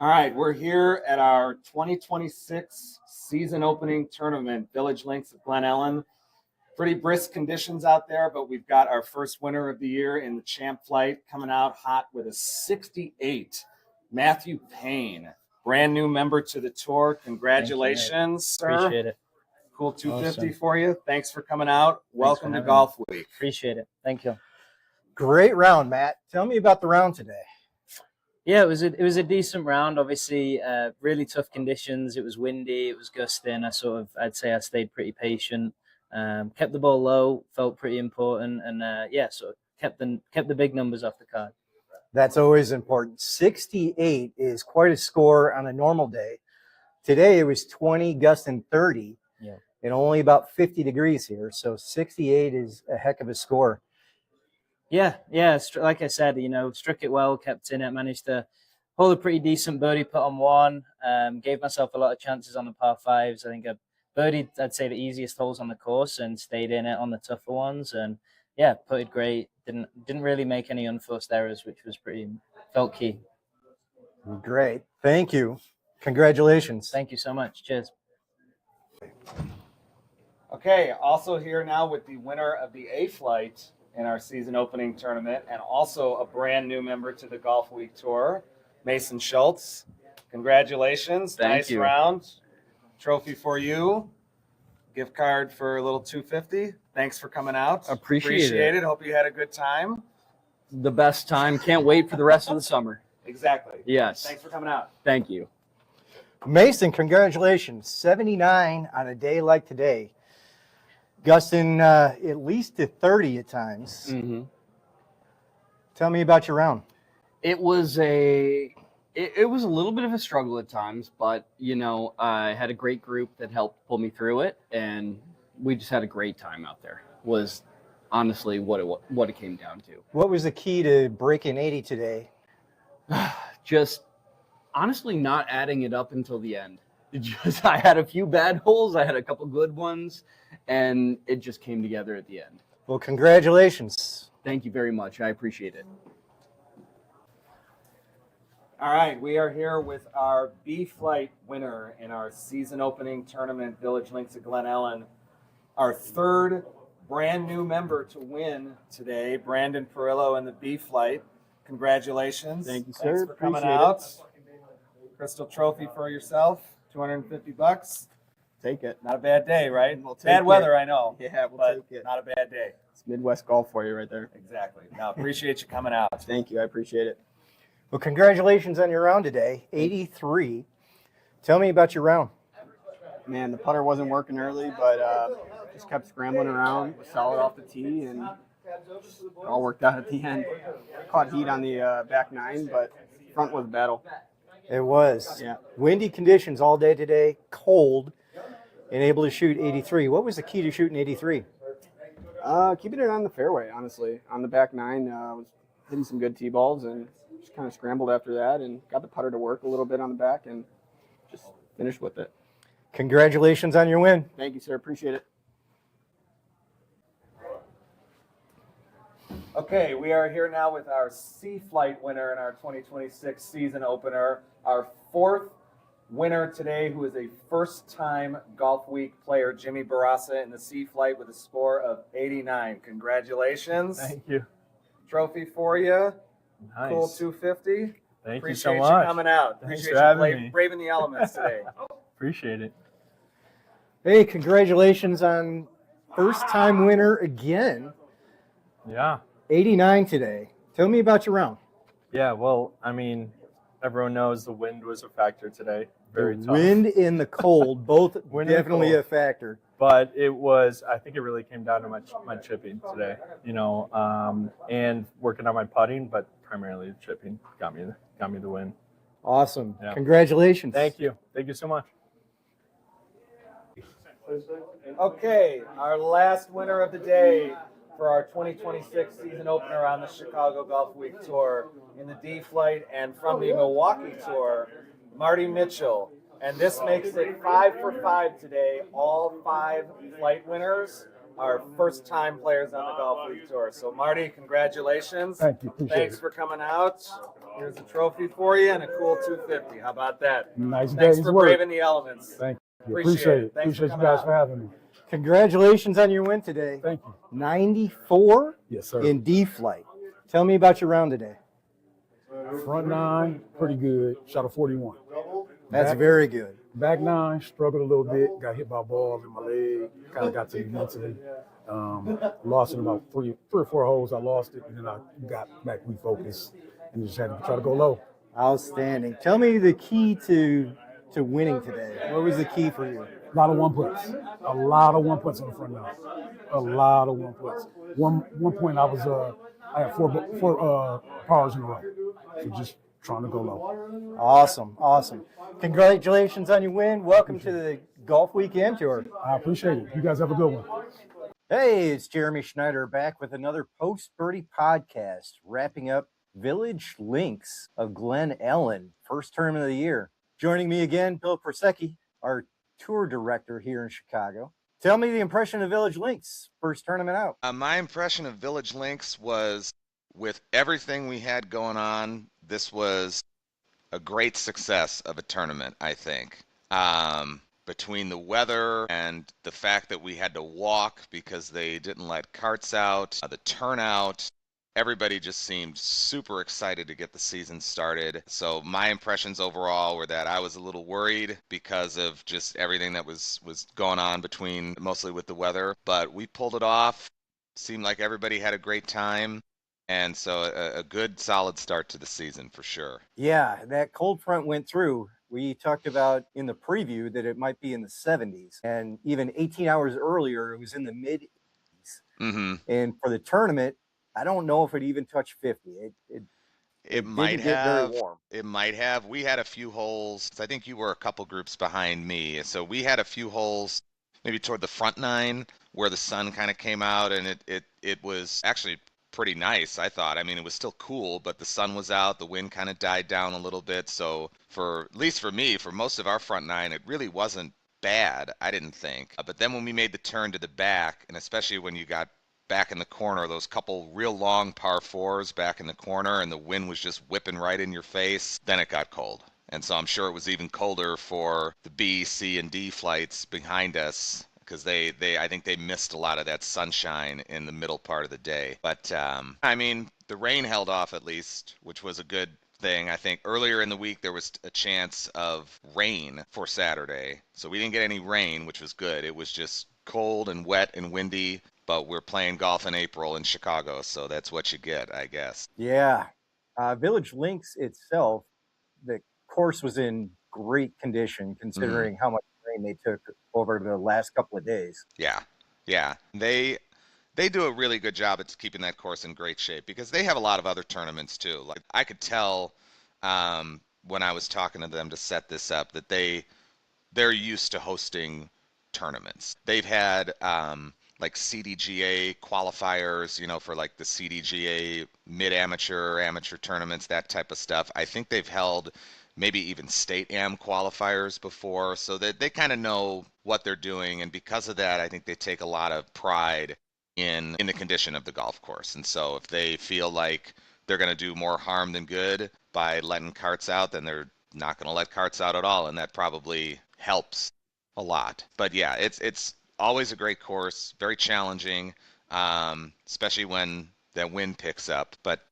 All right, we're here at our 2026 season opening tournament, Village Links at Glen Ellyn. Pretty brisk conditions out there, but we've got our first winner of the year in the champ flight coming out hot with a 68. Matthew Payne, brand new member to the tour. Congratulations, sir. Appreciate it. Cool 250 for you. Thanks for coming out. Welcome to having Golf Week. Appreciate it. Thank you. Great round, Matt. Tell me about the round today. Yeah, it was a decent round. Obviously, really tough conditions. It was windy. It was gusting. I'd say I stayed pretty patient. Kept the ball low. Felt pretty important, and kept the big numbers off the card. That's always important. 68 is quite a score on a normal day. Today it was 20, gusting 30, and only about 50 degrees here. So 68 is a heck of a score. Yeah. Like I said, struck it well, kept in it, managed to hold a pretty decent birdie putt on one. Gave myself a lot of chances on the par fives. I think I birdied, I'd say, the easiest holes on the course and stayed in it on the tougher ones. And yeah, putted great. Didn't really make any unforced errors, which was felt key. Great. Thank you. Congratulations. Thank you so much. Cheers. Okay, also here now with the winner of the A flight in our season opening tournament, and also a brand new member to the Golf Week Tour, Mason Schultz. Congratulations. Thank you. Nice round. Trophy for you. Gift card for a little $250. Thanks for coming out. Appreciate it. Hope you had a good time. The best time. Can't wait for the rest of the summer. Exactly. Yes. Thanks for coming out. Thank you. Mason, congratulations. 79 on a day like today. Gusting at least to 30 at times. Mm-hmm. Tell me about your round. It was a little bit of a struggle at times, but I had a great group that helped pull me through it, and we just had a great time out there. Was honestly what it came down to. What was the key to breaking 80 today? Just honestly not adding it up until the end. I had a few bad holes, I had a couple good ones, and it just came together at the end. Well, congratulations. Thank you very much. I appreciate it. All right, we are here with our B flight winner in our season opening tournament, Village Links at Glen Ellyn. Our third brand new member to win today, Brandon Perillo in the B flight. Congratulations. Thank you, sir. Thanks for coming Appreciate out. Crystal trophy for yourself, $250. Take it. Not a bad day, right? We'll take bad it. weather, I know. Yeah, we'll but take it. Not a bad day. It's Midwest golf for you right there. Exactly. Now, appreciate you coming out. Thank you. I appreciate it. Well, congratulations on your round today, 83. Tell me about your round. Man, the putter wasn't working early, but just kept scrambling around, was solid off the tee, and it all worked out at the end. Caught heat on the back nine, but front was a battle. It was. Yeah. Windy conditions all day today, cold, and able to shoot 83. What was the key to shooting 83? Keeping it on the fairway, honestly. On the back nine, was hitting some good tee balls and just kind of scrambled after that and got the putter to work a little bit on the back and just finished with it. Congratulations on your win. Thank you, sir. Appreciate it. Okay, we are here now with our C flight winner in our 2026 season opener, our fourth winner today, who is a first-time Golf Week player, Jimmy Barassa in the C flight with a score of 89. Congratulations. Thank you. Trophy for you. Nice. Cool 250. Thank Appreciate you so much. you coming out. Thanks Appreciate for you having me. braving the elements today. Appreciate it. Hey, congratulations on first-time winner again. Yeah. 89 today. Tell me about your round. Yeah, well, I mean, everyone knows the wind was a factor today. Very The tough. wind and the cold, both Wind and definitely cold. a factor. But I think it really came down to my chipping today, and working on my putting, but primarily chipping got me the win. Awesome. Yeah. Congratulations. Thank you. Thank you so much. Okay, our last winner of the day for our 2026 season opener on the Chicago Golf Week Tour in the D flight and from the Milwaukee Tour, Marty Mitchell. And this makes it 5 for 5 today. All 5 flight winners our first-time players on the Golf League Tour. So, Marty, congratulations. Thank you. Appreciate Thanks it. for coming out. Here's a trophy for you and a cool 250. How about that? Nice Thanks day's for work. braving the elements. Thank you. Appreciate it. Thanks Appreciate for you coming guys out. for having me. Congratulations on your win today. Thank you. 94 Yes, sir. in D flight. Tell me about your round today. Front nine, pretty good. Shot a 41. That's Back- very good. Back nine, struggled a little bit. Got hit by a ball in my leg. Kind of got to me mentally. Lost in about three or four holes. I lost it, and then I got back refocused and just had to try to go low. Outstanding. Tell me the key to winning today. What was the key for you? A lot of one putts. A lot of one putts on the front nine. A lot of one putts. One point I had four pars in a row. So just trying to go low. Awesome. Congratulations on your win. Welcome to the Golf Weekend Tour. I appreciate it. You guys have a good one. Hey, it's Jeremy Schneider back with another Post Birdie podcast, wrapping up Village Links of Glen, Ellyn, first tournament of the year. Joining me again, Bill Persecki, our tour director here in Chicago. Tell me the impression of Village Links, first tournament out. My impression of Village Links was, with everything we had going on, this was a great success of a tournament, I think. Between the weather and the fact that we had to walk because they didn't let carts out, the turnout, everybody just seemed super excited to get the season started. So my impressions overall were that I was a little worried because of just everything that was going on between, mostly with the weather. But we pulled it off. Seemed like everybody had a great time. And so a good, solid start to the season for sure. Yeah, that cold front went through. We talked about in the preview that it might be in the 70s. And even 18 hours earlier, it was in the mid-80s. Mm-hmm. And for the tournament, I don't know if it even touched 50. It might didn't get have. very warm. It might have. We had a few holes. I think you were a couple groups behind me. So we had a few holes maybe toward the front nine where the sun kind of came out, and it was actually pretty nice, I thought. I mean, it was still cool, but the sun was out. The wind kind of died down a little bit. So at least for me, for most of our front nine, it really wasn't bad, I didn't think. But then when we made the turn to the back, and especially when you got back in the corner, those couple real long par fours back in the corner, and the wind was just whipping right in your face, then it got cold. And so I'm sure it was even colder for the B, C, and D flights behind us, because I think they missed a lot of that sunshine in the middle part of the day. But I mean, the rain held off at least, which was a good thing. I think earlier in the week there was a chance of rain for Saturday, so we didn't get any rain, which was good. It was just cold and wet and windy, but we're playing golf in April in Chicago, so that's what you get, I guess. Yeah. Village Links itself, the course was in great condition considering how much rain they took over the last couple of days. Yeah. They do a really good job at keeping that course in great shape because they have a lot of other tournaments too. Like I could tell when I was talking to them to set this up that they're used to hosting tournaments. They've had like CDGA qualifiers, for like the CDGA mid-amateur, amateur tournaments, that type of stuff. I think they've held maybe even state am qualifiers before, so that they kind of know what they're doing. And because of that, I think they take a lot of pride in the condition of the golf course. And so if they feel like they're going to do more harm than good by letting carts out, then they're not going to let carts out at all. And that probably helps a lot. But yeah, it's always a great course, very challenging, especially when that wind picks up. But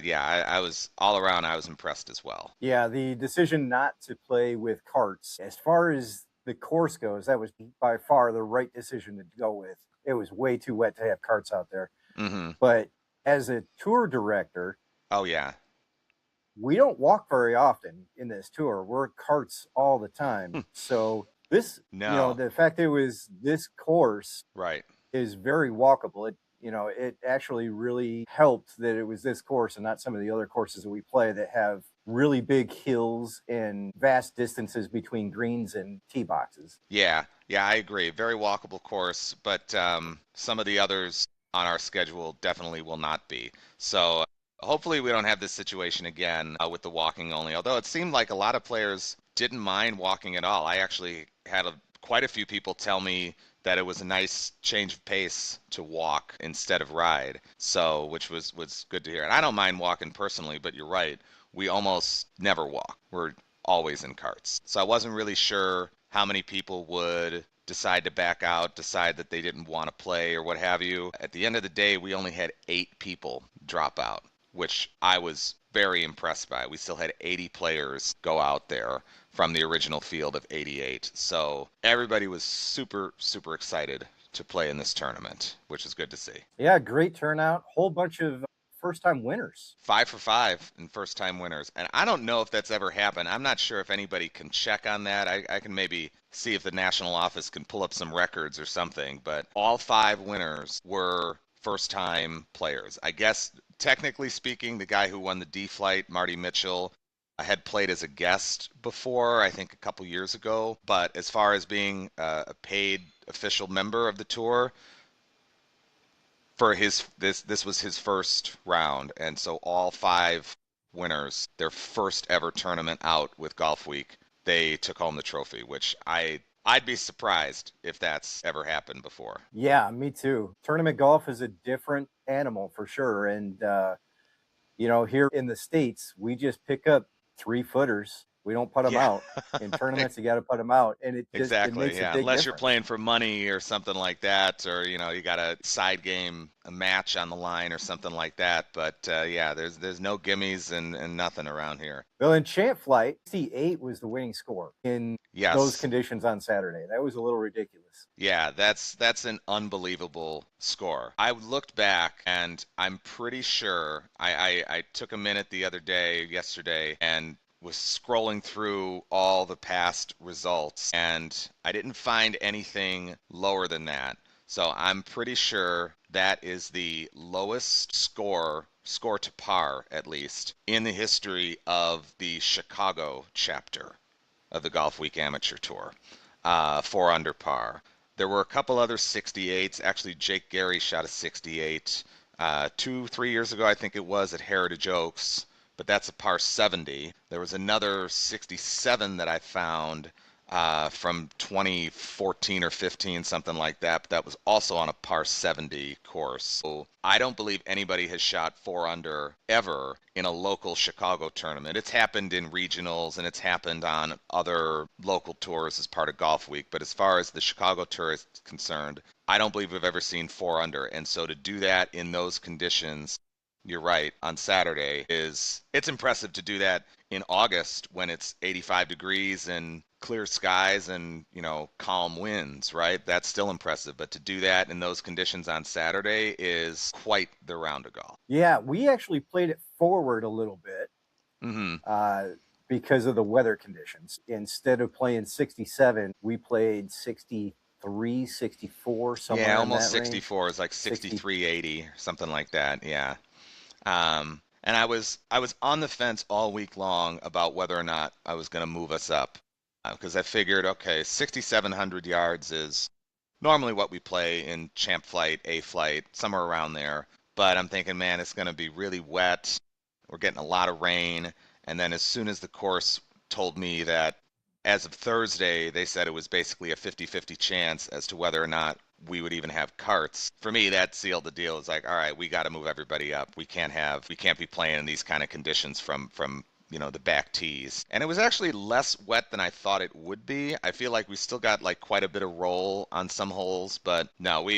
yeah, I was all around, I was impressed as well. Yeah, the decision not to play with carts, as far as the course goes, that was by far the right decision to go with. It was way too wet to have carts out there. Mm-hmm. But as a tour director, oh yeah, we don't walk very often in this tour. We're at carts all the time. So this, the fact that it was this course right, is very walkable. It actually really helped that it was this course and not some of the other courses that we play that have really big hills and vast distances between greens and tee boxes. Yeah, I agree. Very walkable course, but some of the others on our schedule definitely will not be. So hopefully we don't have this situation again with the walking only, although it seemed like a lot of players didn't mind walking at all. I actually had quite a few people tell me that it was a nice change of pace to walk instead of ride. So, which was good to hear. And I don't mind walking personally, but you're right. We almost never walk. We're always in carts. So I wasn't really sure how many people would decide to back out, decide that they didn't want to play or what have you. At the end of the day, we only had 8 people drop out, which I was very impressed by. We still had 80 players go out there from the original field of 88. So everybody was super, super excited to play in this tournament, which is good to see. Yeah, great turnout. Whole bunch of first-time winners. 5 for 5 in first-time winners. And I don't know if that's ever happened. I'm not sure if anybody can check on that. I can maybe see if the national office can pull up some records or something. But all 5 winners were first-time players. I guess, technically speaking, the guy who won the D flight, Marty Mitchell, I had played as a guest before, I think a couple years ago. But as far as being a paid official member of the tour, for this was his first round, and so all 5 winners, their first ever tournament out with Golf Week, they took home the trophy, which I'd be surprised if that's ever happened before. Yeah, me too. Tournament golf is a different animal for sure. And, here in the States, we just pick up 3-footers. We don't put them out. In tournaments, you got to put them out. And it just it makes a big Unless you're difference. playing for money or something like that, or, you got a side game, a match on the line or something like that. But, there's no gimmies and nothing around here. Well, in Champ Flight, 68 was the winning score in Yes. those conditions on Saturday. That was a little ridiculous. Yeah, that's an unbelievable score. I looked back, and I'm pretty sure I took a minute yesterday, and was scrolling through all the past results, and I didn't find anything lower than that. So I'm pretty sure that is the lowest score to par, at least, in the history of the Chicago chapter of the Golf Week Amateur Tour. 4 under par. There were a couple other 68s. Actually, Jake Gary shot a 68 2-3 years ago, I think it was, at Heritage Oaks, but that's a par 70. There was another 67 that I found from 2014 or 15, something like that, but that was also on a par 70 course. So I don't believe anybody has shot 4 under ever in a local Chicago tournament. It's happened in regionals, and it's happened on other local tours as part of Golf Week, but as far as the Chicago tour is concerned, I don't believe we've ever seen 4 under. And so to do that in those conditions, you're right, on Saturday, it's impressive to do that in August when it's 85 degrees and clear skies and, calm winds, right? That's still impressive. But to do that in those conditions on Saturday is quite the round of golf. Yeah, we actually played it forward a little bit because of the weather conditions. Instead of playing 67, we played 63, 64, somewhere in that range. Yeah, almost 64 is like 63.80 or something like that. Yeah. And I was on the fence all week long about whether or not I was going to move us up, because I figured, okay, 6,700 yards is normally what we play in Champ Flight, A Flight, somewhere around there. But I'm thinking, man, it's going to be really wet. We're getting a lot of rain. And then as soon as the course told me that as of Thursday, they said it was basically a 50-50 chance as to whether or not we would even have carts. For me, that sealed the deal. It's like, all right, we got to move everybody up. We can't be playing in these kind of conditions from the back tees. And it was actually less wet than I thought it would be. I feel like we still got like quite a bit of roll on some holes, but no,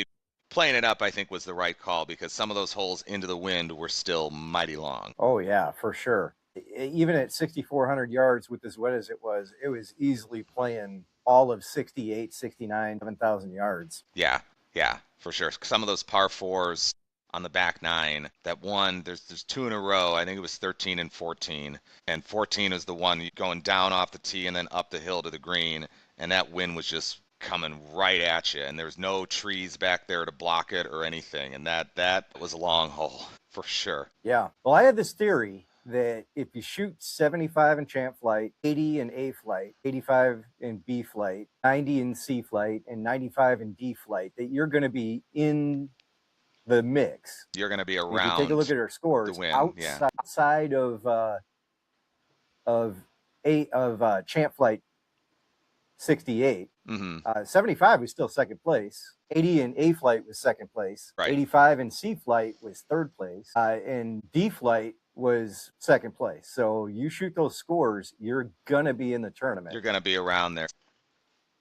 playing it up, I think, was the right call, because some of those holes into the wind were still mighty long. Oh yeah, for sure. Even at 6,400 yards with as wet as it was easily playing all of 68, 69, 7,000 yards. Yeah, for sure. Some of those par 4s on the back 9, that one, there's 2 in a row. I think it was 13 and 14. And 14 is the one going down off the tee and then up the hill to the green. And that wind was just coming right at you. And there's no trees back there to block it or anything. And that was a long hole for sure. Yeah. Well, I had this theory that if you shoot 75 in Champ Flight, 80 in A Flight, 85 in B Flight, 90 in C Flight, and 95 in D Flight, that you're going to be in the mix. You're going to be around. If you take a look at our scores, outside of Champ Flight 68, Mm-hmm. 75 was still second place. 80 in A flight was second place. Right. 85 in C flight was third place. And D flight was second place. So you shoot those scores, you're gonna be in the tournament. You're going to be around there.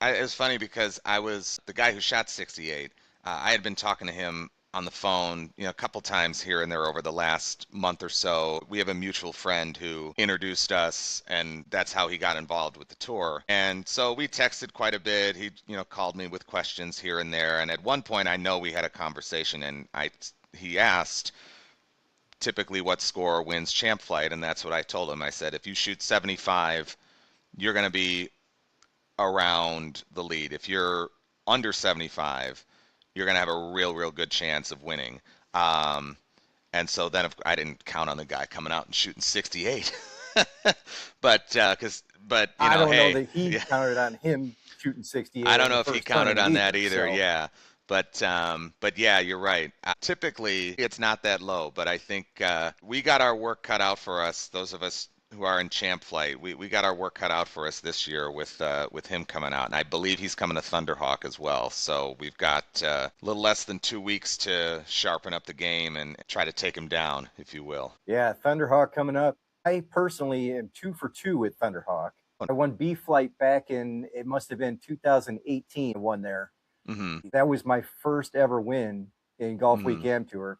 It was funny because I was the guy who shot 68. I had been talking to him on the phone, a couple times here and there over the last month or so. We have a mutual friend who introduced us, and that's how he got involved with the tour. And so we texted quite a bit. He, called me with questions here and there. And at one point, I know we had a conversation, and he asked typically what score wins champ flight, and that's what I told him. I said, if you shoot 75, you're going to be around the lead. If you're under 75, you're going to have a real good chance of winning. And so then I didn't count on the guy coming out and shooting 68. but I don't know that he counted on him shooting 68. I don't know if he counted on that either. So. Yeah. But yeah, you're right. Typically, it's not that low, but I think we got our work cut out for us. Those of us who are in champ flight, we got our work cut out for us this year with him coming out, and I believe he's coming to Thunderhawk as well. So we've got a little less than 2 weeks to sharpen up the game and try to take him down, if you will. Yeah, Thunderhawk coming up. I personally am 2 for 2 with Thunderhawk. I won B flight back in, it must have been 2018. I won there. Mm-hmm. That was my first ever win in Golf Week Am Tour.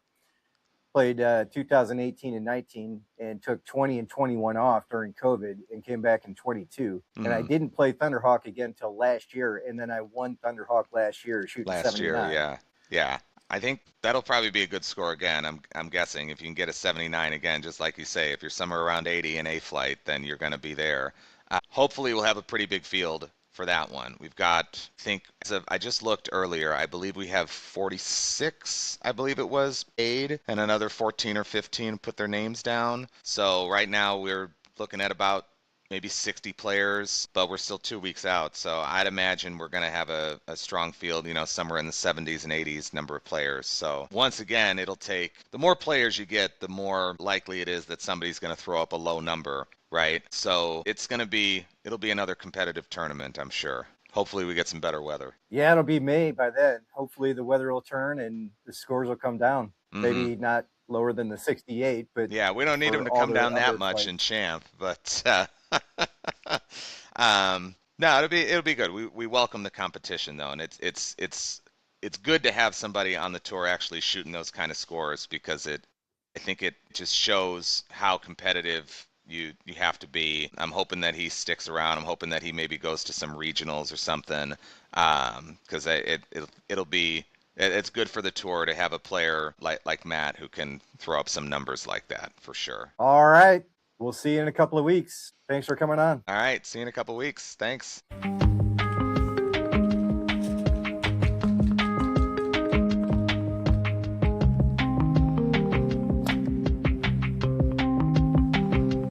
Played 2018 and 19 and took 20 and 21 off during COVID and came back in 22. And I didn't play Thunderhawk again until last year. And then I won Thunderhawk last year shooting 79. Yeah. I think that'll probably be a good score again. I'm guessing if you can get a 79 again, just like you say, if you're somewhere around 80 in A flight, then you're going to be there. Hopefully we'll have a pretty big field for that one. We've got, I just looked earlier, I believe we have 46, I believe it was, paid, and another 14 or 15 put their names down. So right now we're looking at about maybe 60 players, but we're still 2 weeks out. So I'd imagine we're going to have a strong field, somewhere in the 70s and 80s number of players. So once again, it'll take, the more players you get, the more likely it is that somebody's going to throw up a low number. Right. So it'll be another competitive tournament, I'm sure. Hopefully we get some better weather. Yeah, it'll be May by then. Hopefully the weather will turn and the scores will come down. Maybe not lower than the 68, but yeah, we don't need them to come down that much in champ, but no, it'll be good. We welcome the competition though, and it's good to have somebody on the tour actually shooting those kind of scores, because I think it just shows how competitive you have to be. I'm hoping that he sticks around. I'm hoping that he maybe goes to some regionals or something, because it's good for the tour to have a player like Matt who can throw up some numbers like that, for sure. All right. We'll see you in a couple of weeks. Thanks for coming on. All right. See you in a couple of weeks. Thanks.